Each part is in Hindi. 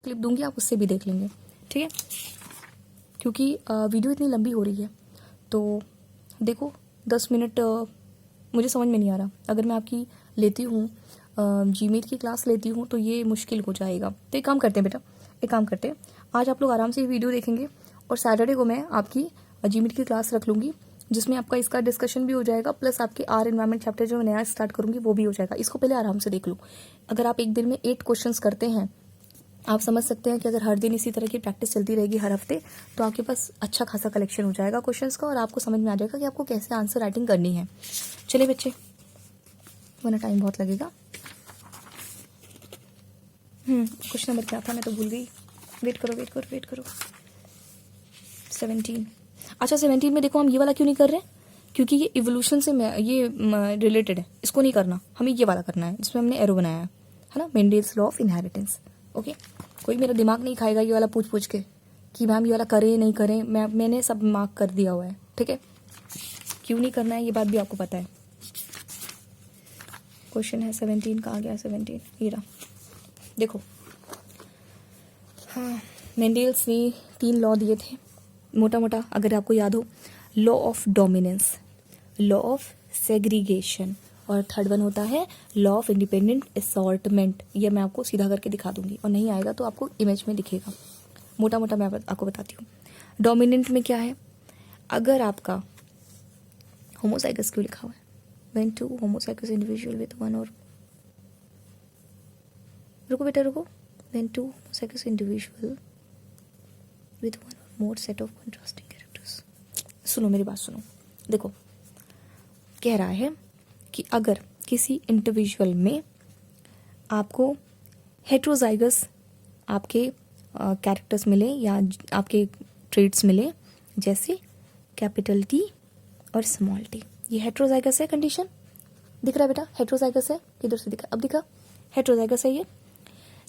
क्लिप दूंगी, आप उससे भी देख लेंगे, ठीक है। क्योंकि वीडियो इतनी लंबी हो रही है तो देखो 10 मिनट मुझे समझ में नहीं आ रहा। अगर मैं आपकी लेती हूँ जीमीट की क्लास लेती हूँ तो ये मुश्किल हो जाएगा। तो एक काम करते हैं बेटा, एक काम करते हैं, आज आप लोग आराम से वीडियो देखेंगे और सैटरडे को मैं आपकी जीमीट की क्लास रख लूँगी जिसमें आपका इसका डिस्कशन भी हो जाएगा, प्लस आपके आर एनवायरमेंट चैप्टर जो मैं नया स्टार्ट करूँगी वो भी हो जाएगा। इसको पहले आराम से देख लो। अगर आप एक दिन में 8 क्वेश्चंस करते हैं, आप समझ सकते हैं कि अगर हर दिन इसी तरह की प्रैक्टिस चलती रहेगी हर हफ्ते, तो आपके पास अच्छा खासा कलेक्शन हो जाएगा क्वेश्चंस का और आपको समझ में आ जाएगा कि आपको कैसे आंसर राइटिंग करनी है। चलिए बच्चे, वरना टाइम बहुत लगेगा। क्वेश्चन नंबर क्या था, मैं तो भूल गई। वेट करो वेट करो वेट करो। 17। अच्छा 17 में देखो हम ये वाला क्यों नहीं कर रहे, क्योंकि ये इवोल्यूशन से ये रिलेटेड है, इसको नहीं करना, हमें ये वाला करना है जिसमें हमने एरो बनाया है ना, Mendel's law of inheritance. Okay, कोई मेरा दिमाग नहीं खाएगा ये वाला पूछ पूछ के कि मैम ये वाला करें नहीं करें, मैंने सब मार्क कर दिया हुआ है, ठीक है। क्यों नहीं करना है ये बात भी आपको पता है। क्वेश्चन है 17 का, आ गया 17, ये रहा देखो। हाँ, मेंडल्स ने 3 लॉ दिए थे मोटा मोटा, अगर आपको याद हो, law of dominance, law of segregation और थर्ड वन होता है लॉ ऑफ इंडिपेंडेंट असॉर्टमेंट। ये मैं आपको सीधा करके दिखा दूंगी और नहीं आएगा तो आपको इमेज में दिखेगा। मोटा मोटा मैं आपको बताती हूँ। डोमिनेंट में क्या है, अगर आपका होमोजाइगस क्यों लिखा हुआ है, when two homozygous individual with one or, रुको बेटा रुको, when two homozygous individual with one or more set of contrasting characters. सुनो मेरी बात सुनो, देखो कह रहा है कि अगर किसी इंडिविजुअल में आपको हेट्रोजाइगस आपके कैरेक्टर्स मिले या आपके ट्रेड्स मिले, जैसे कैपिटल टी और स्मॉल टी, ये हेट्रोजाइगस है कंडीशन। दिख रहा है बेटा, हेट्रोजाइगस है, किधर से दिखा, अब दिखा, हेट्रोजाइगस है ये।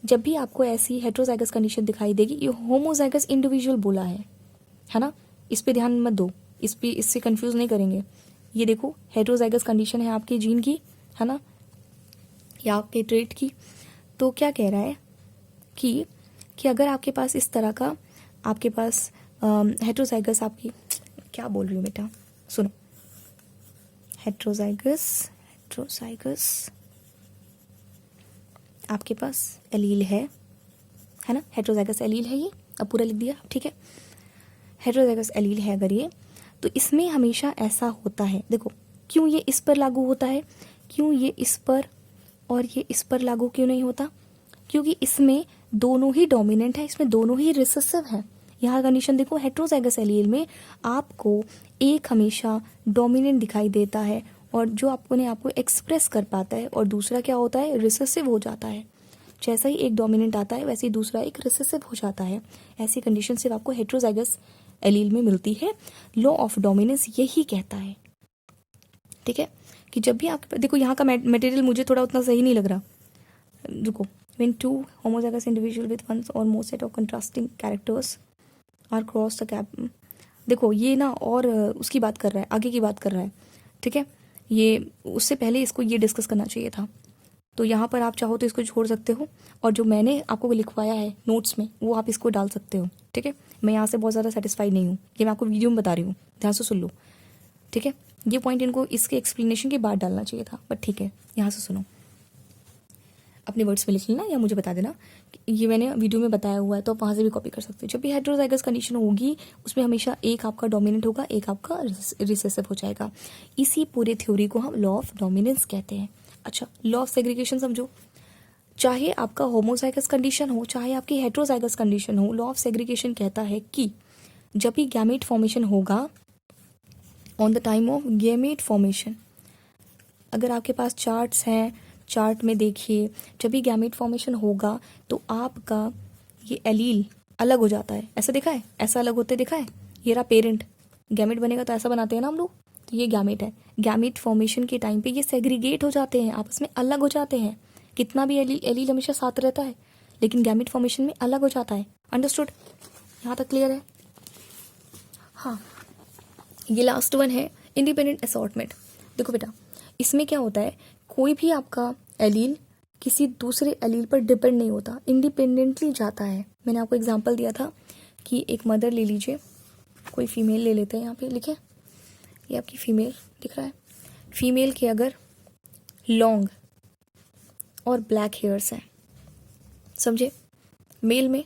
जब भी आपको ऐसी हेट्रोजाइगस कंडीशन दिखाई देगी, ये होमोजाइगस इंडिविजुअल बोला है ना, इस पे ध्यान मत दो, इससे कंफ्यूज नहीं करेंगे। ये देखो हेट्रोजाइगस कंडीशन है आपके जीन की, है ना, या आपके ट्रेट की। तो क्या कह रहा है कि अगर आपके पास इस तरह का, आपके पास हेट्रोजाइगस, आपकी क्या बोल रही हूँ बेटा, सुनो, हेट्रोजाइगस आपके पास एलील है ना, हेट्रोजाइगस एलील है ये, अब पूरा लिख दिया, ठीक है। हेट्रोजाइगस एलील है अगर ये, तो इसमें हमेशा ऐसा होता है, देखो क्यों ये इस पर लागू होता है, क्यों ये इस पर और ये इस पर लागू क्यों नहीं होता, क्योंकि इसमें दोनों ही डोमिनेंट है, इसमें दोनों ही रिसेसिव है। यहाँ कंडीशन देखो, हेट्रोजाइगस एलील में आपको एक हमेशा डोमिनेंट दिखाई देता है और जो आपको एक्सप्रेस कर पाता है, और दूसरा क्या होता है, रिसेसिव हो जाता है। जैसा ही एक डोमिनेंट आता है वैसे ही दूसरा एक रिसेसिव हो जाता है। ऐसी कंडीशन सिर्फ आपको हेट्रोजाइगस एलील में मिलती है। लॉ ऑफ डोमिनेंस यही कहता है, ठीक है, कि जब भी आपके, देखो यहाँ का मटेरियल मुझे थोड़ा उतना सही नहीं लग रहा, रुको, when two homozygous individual with one or more set of contrasting characters are cross the cap, देखो ये ना और उसकी बात कर रहा है, आगे की बात कर रहा है, ठीक है। ये उससे पहले इसको ये डिस्कस करना चाहिए था, तो यहाँ पर आप चाहो तो इसको छोड़ सकते हो और जो मैंने आपको लिखवाया है नोट्स में वो आप इसको डाल सकते हो, ठीक है। मैं यहाँ से बहुत ज़्यादा सेटिस्फाइड नहीं हूँ, ये मैं आपको वीडियो में बता रही हूँ, ध्यान से सुन लो, ठीक है। ये पॉइंट इनको इसके एक्सप्लेनेशन के बाद डालना चाहिए था, बट ठीक है, यहाँ से सुनो, अपने वर्ड्स में लिख लेना या मुझे बता देना, ये मैंने वीडियो में बताया हुआ है तो आप वहाँ से भी कॉपी कर सकते हो। जब भी हेट्रोजाइगस कंडीशन होगी उसमें हमेशा एक आपका डोमिनेंट होगा, एक आपका रिसेसिव हो जाएगा। इसी पूरे थ्योरी को हम लॉ ऑफ डोमिनेंस कहते हैं। अच्छा, लॉ ऑफ सेग्रीगेशन समझो, चाहे आपका होमोजाइगस कंडीशन हो चाहे आपकी हेट्रोजाइगस कंडीशन हो, लॉ ऑफ सेग्रीगेशन कहता है कि जब भी गैमेट फॉर्मेशन होगा, on the time of gamete formation, अगर आपके पास चार्ट्स हैं, चार्ट में देखिए, जब भी गैमेट फॉर्मेशन होगा तो आपका ये एलील अलग हो जाता है। ऐसा देखा है, ऐसा अलग होते देखा है, ये रहा पेरेंट, गैमेट बनेगा तो ऐसा बनाते हैं ना हम लोग, तो ये गैमेट है। गैमेट फॉर्मेशन के टाइम पे ये सेग्रीगेट हो जाते हैं, आपस में अलग हो जाते हैं। कितना भी एलील हमेशा साथ रहता है लेकिन गैमेट फॉर्मेशन में अलग हो जाता है। अंडरस्टूड, यहाँ तक क्लियर है। हाँ, ये लास्ट वन है इंडिपेंडेंट असॉर्टमेंट। देखो बेटा, इसमें क्या होता है, कोई भी आपका एलील किसी दूसरे एलील पर डिपेंड नहीं होता, इंडिपेंडेंटली जाता है। मैंने आपको एग्जांपल दिया था कि एक मदर ले लीजिए, कोई फीमेल ले लेते हैं, यहाँ पे लिखे, ये आपकी फीमेल दिख रहा है। फीमेल के अगर लॉन्ग और ब्लैक हेयर्स हैं, समझे, मेल में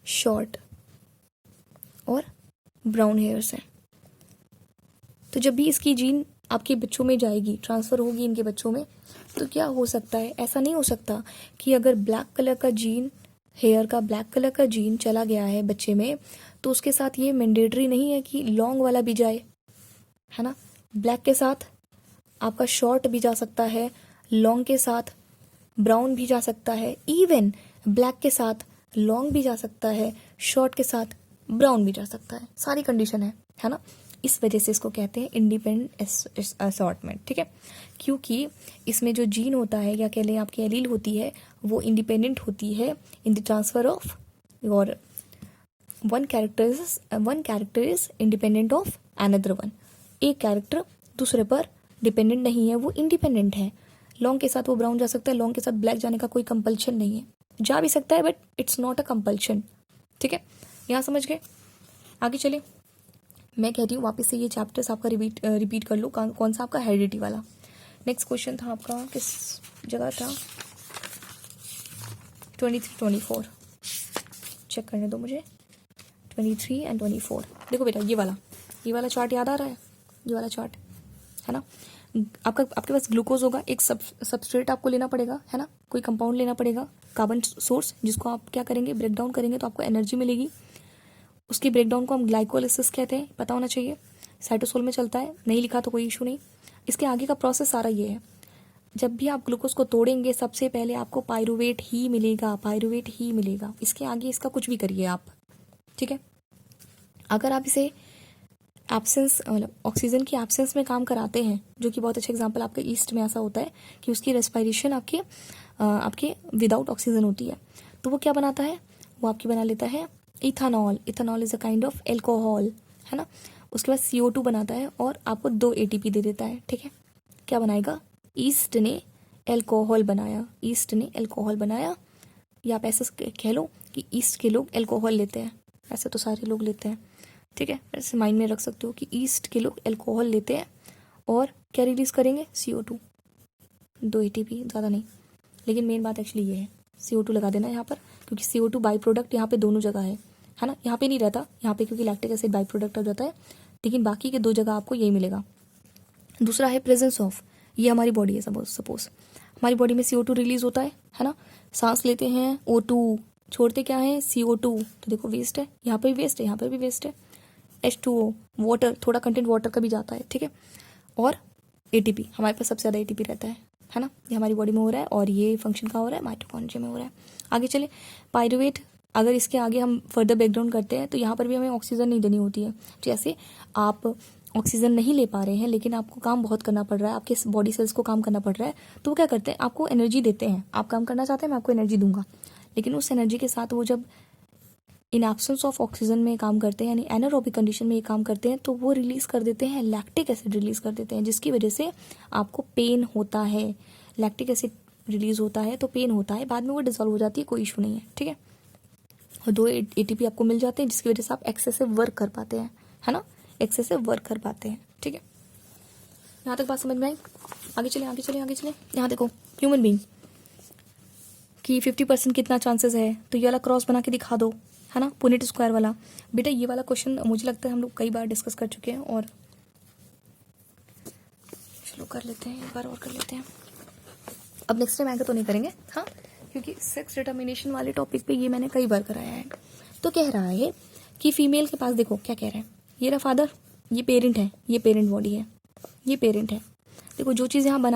शॉर्ट और ब्राउन हेयर्स हैं, तो जब भी इसकी जीन आपके बच्चों में जाएगी, ट्रांसफ़र होगी इनके बच्चों में, तो क्या हो सकता है, ऐसा नहीं हो सकता कि अगर ब्लैक कलर का जीन, हेयर का ब्लैक कलर का जीन चला गया है बच्चे में, तो उसके साथ ये मैंडेटरी नहीं है कि लॉन्ग वाला भी जाए, है ना। ब्लैक के साथ आपका शॉर्ट भी जा सकता है, लॉन्ग के साथ ब्राउन भी जा सकता है, इवन ब्लैक के साथ लॉन्ग भी जा सकता है, शॉर्ट के साथ ब्राउन भी जा सकता है, सारी कंडीशन है ना। इस वजह से इसको कहते हैं इंडिपेंडेंट असॉर्टमेंट, ठीक है, क्योंकि इसमें जो जीन होता है या कह लें आपकी एलील होती है वो इंडिपेंडेंट होती है इन द ट्रांसफर ऑफ, और one character is independent of another one. एक कैरेक्टर दूसरे पर डिपेंडेंट नहीं है, वो इंडिपेंडेंट है। लॉन्ग के साथ वो ब्राउन जा सकता है, लॉन्ग के साथ ब्लैक जाने का कोई कंपल्शन नहीं है, जा भी सकता है but it's not a compulsion, ठीक है, यहाँ समझ गए। आगे चले, मैं कहती हूँ वापस से ये चैप्टर्स आपका रिपीट कर लो। कौन सा आपका हेरिडिटी वाला। नेक्स्ट क्वेश्चन था आपका, किस जगह था, 23-24 चेक करने दो मुझे, 23 एंड 24। देखो बेटा ये वाला चार्ट याद आ रहा है, ये वाला चार्ट है ना। आपके पास ग्लूकोज होगा, एक सबस्ट्रेट आपको लेना पड़ेगा, है ना, कोई कंपाउंड लेना पड़ेगा, कार्बन सोर्स, जिसको आप क्या करेंगे, ब्रेक डाउन करेंगे तो आपको एनर्जी मिलेगी। उसकी ब्रेकडाउन को हम ग्लाइकोलिसिस कहते हैं, पता होना चाहिए, साइटोसोल में चलता है, नहीं लिखा तो कोई इशू नहीं। इसके आगे का प्रोसेस सारा ये है, जब भी आप ग्लूकोज को तोड़ेंगे सबसे पहले आपको पायरुवेट ही मिलेगा, इसके आगे इसका कुछ भी करिए आप, ठीक है। अगर आप इसे एब्सेंस, मतलब ऑक्सीजन की एब्सेंस में काम कराते हैं, जो कि बहुत अच्छा एग्जाम्पल आपके ईस्ट में ऐसा होता है कि उसकी रेस्पिरेशन आपके विदाउट ऑक्सीजन होती है, तो वो क्या बनाता है, वो आपकी बना लेता है ethanol is a kind of alcohol, है ना। उसके बाद CO2 बनाता है और आपको 2 ATP दे देता है, ठीक है। क्या बनाएगा, ईस्ट ने एल्कोहल बनाया, या आप ऐसा कह लो कि ईस्ट के लोग एल्कोहल लेते हैं, ऐसे तो सारे लोग लेते हैं, ठीक है। ऐसे माइंड में रख सकते हो कि ईस्ट के लोग एल्कोहल लेते हैं और क्या रिलीज करेंगे, CO2, 2 ATP, ज़्यादा नहीं, लेकिन मेन बात एक्चुअली ये है, CO2 लगा देना यहाँ पर, क्योंकि CO2 बाई प्रोडक्ट यहाँ पे दोनों जगह है ना। यहाँ पे नहीं रहता, यहाँ पे क्योंकि लैक्टिक एसिड बाई प्रोडक्ट हो जाता है, लेकिन बाकी के 2 जगह आपको यही मिलेगा। दूसरा है प्रेजेंस ऑफ, ये हमारी बॉडी है, सपोज हमारी बॉडी में CO2 रिलीज होता है ना। सांस लेते हैं O2, छोड़ते क्या है, CO2, तो देखो वेस्ट है, यहाँ पर भी वेस्ट है, यहाँ पर भी वेस्ट है। H2O, वाटर, थोड़ा कंटेंट वाटर का भी जाता है, ठीक है। और ATP, हमारे पास सबसे ज़्यादा ATP रहता है ना, ये हमारी बॉडी में हो रहा है, और ये फंक्शन का हो रहा है, माइटोकॉन्ड्रिया में हो रहा है। आगे चले, पायरुवेट, अगर इसके आगे हम फर्दर ब्रेकडाउन करते हैं तो यहाँ पर भी हमें ऑक्सीजन नहीं देनी होती है। जैसे आप ऑक्सीजन नहीं ले पा रहे हैं लेकिन आपको काम बहुत करना पड़ रहा है, आपके बॉडी सेल्स को काम करना पड़ रहा है, तो वो क्या करते हैं, आपको एनर्जी देते हैं, आप काम करना चाहते हैं, मैं आपको एनर्जी दूंगा, लेकिन उस एनर्जी के साथ वो जब इन एब्सेंस ऑफ ऑक्सीजन में काम करते हैं, यानी एनारोबिक कंडीशन में ये काम करते हैं, तो वो रिलीज कर देते हैं, लैक्टिक एसिड रिलीज कर देते हैं, जिसकी वजह से आपको पेन होता है। लैक्टिक एसिड रिलीज होता है तो पेन होता है, बाद में वो डिसॉल्व हो जाती है, कोई इशू नहीं है, ठीक है। और 2 ATP आपको मिल जाते हैं, जिसकी वजह से आप एक्सेसिव वर्क कर पाते हैं, है ना, ठीक है। यहाँ तक बात समझ में आई। आगे चले। यहाँ देखो, ह्यूमन बीइंग की 50% कितना चांसेस है, तो ये वाला क्रॉस बना के दिखा दो, है ना, पुनेट स्क्वायर वाला। बेटा ये वाला क्वेश्चन मुझे लगता है हम लोग कई बार डिस्कस कर चुके हैं, और चलो कर लेते हैं, एक बार और कर लेते हैं। अब नेक्स्ट टाइम आएगा तो नहीं करेंगे, हाँ, क्योंकि सेक्स डिटर्मिनेशन वाले टॉपिक पे ये मैंने कई बार कराया है। तो कह रहा है कि फीमेल के पास, देखो क्या कह रहा है, ये रहा फादर, ये पेरेंट है, ये पेरेंट बॉडी है, ये पेरेंट है। देखो जो चीज़ यहाँ बना